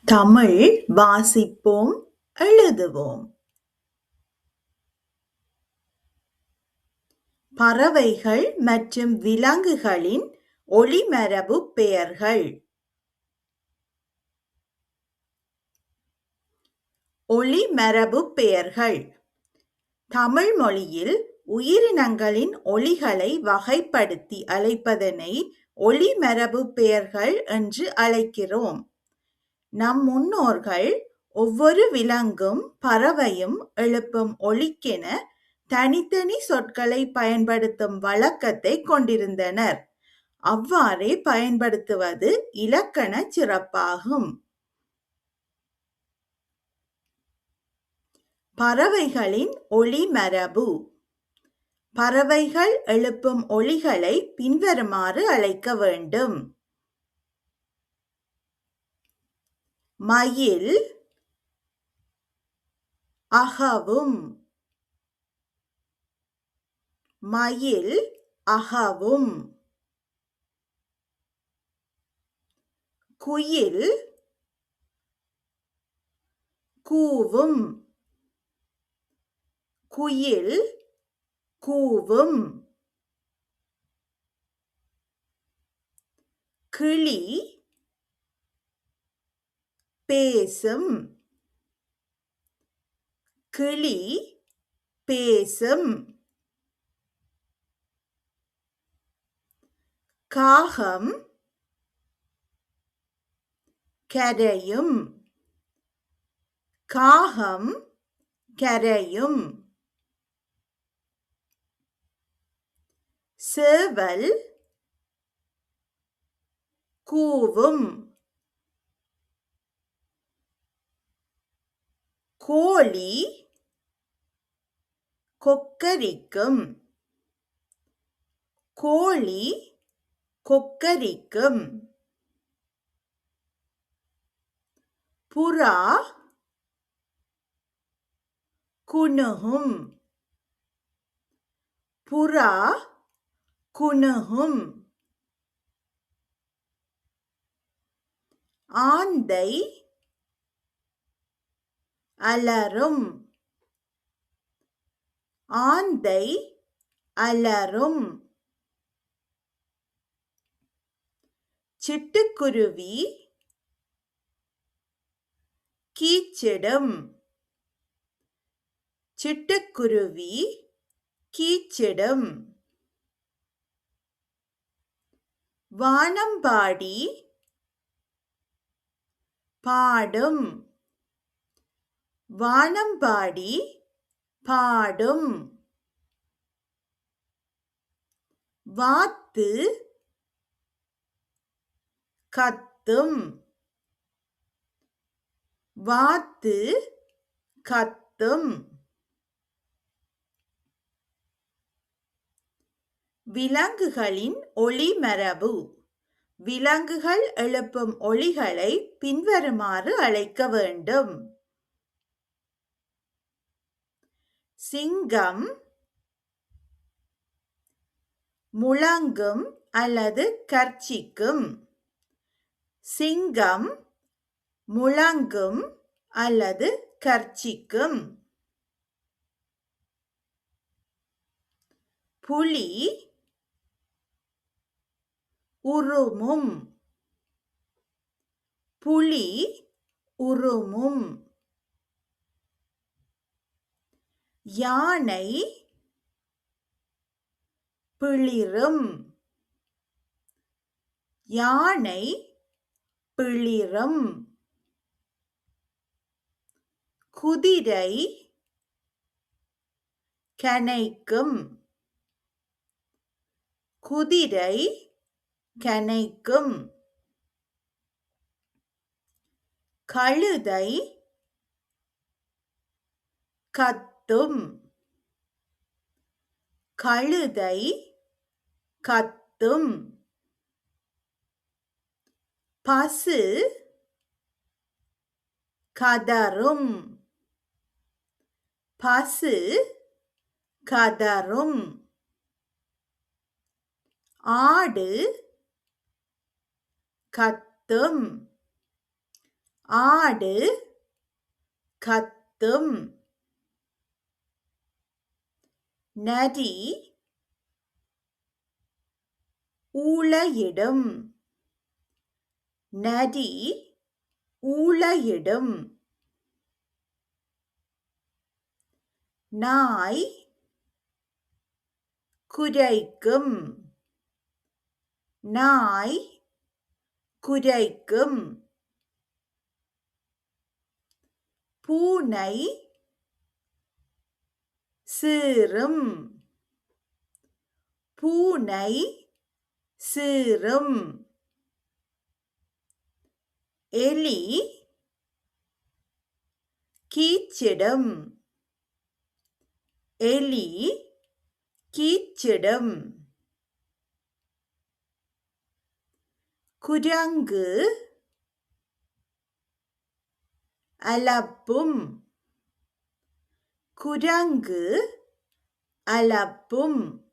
தமிழ் வாசிப்போம், எழுதுவோம். பறவைகள் மற்றும் விலங்குகளின் ஒளிமரபு பெயர்கள். ஒளிமரபு பெயர்கள். தமிழ் மொழியில் உயிரினங்களின் ஒலிகளை வகைப்படுத்தி அழைப்பதனை ஒளிமரபு பெயர்கள் என்று அழைக்கிறோம். நம் முன்னோர்கள் ஒவ்வொரு விலங்கும் பறவையும் எழுப்பும் ஒலிக்கென தனித்தனி சொற்களை பயன்படுத்தும் வழக்கத்தை கொண்டிருந்தனர். அவ்வாறே பயன்படுத்துவது இலக்கண சிறப்பாகும். பறவைகளின் ஒளிமரபு. பறவைகள் எழுப்பும் ஒலிகளை பின்வருமாறு அழைக்க வேண்டும். மயில் அகவும். மயில் அகவும். குயில் கூவும். குயில் கூவும். கிளி பேசும். கிளி பேசும். காகம் கரையும். காகம் கரையும். சேவல் கூவும். கோழி கொக்கரிக்கும். கோழி கொக்கரிக்கும். புறா குணுகும். புறா குணுகும். ஆந்தை அலறும். ஆந்தை அலறும். சிட்டுக்குருவி கீச்சிடும். சிட்டுக்குருவி கீச்சிடும். வானம்பாடி பாடும். வானம்பாடி பாடும். வாத்து கத்தும். வாத்து கத்தும். விலங்குகளின் ஒளிமரபு. விலங்குகள் எழுப்பும் ஒலிகளை பின்வருமாறு அழைக்க வேண்டும். சிங்கம் முழங்கும் அல்லது கர்ச்சிக்கும். சிங்கம் முழங்கும் அல்லது கர்ச்சிக்கும். புலி உறுமும். புலி உறுமும். யானை பிளிரும். யானை பிளிரும். குதிரை கனைக்கும். குதிரை கனைக்கும். கழுதை கத்தும். கழுதை கத்தும். பசு கதறும். பசு கதறும். ஆடு கத்தும். ஆடு கத்தும். நரி ஊளையிடும். நரி ஊளையிடும். நாய் குரைக்கும். நாய் குரைக்கும். பூனை சீறும். பூனை சீறும். எலி கீச்சிடும். எலி கீச்சிடும். குரங்கு அலப்பும். குரங்கு அலப்பும்.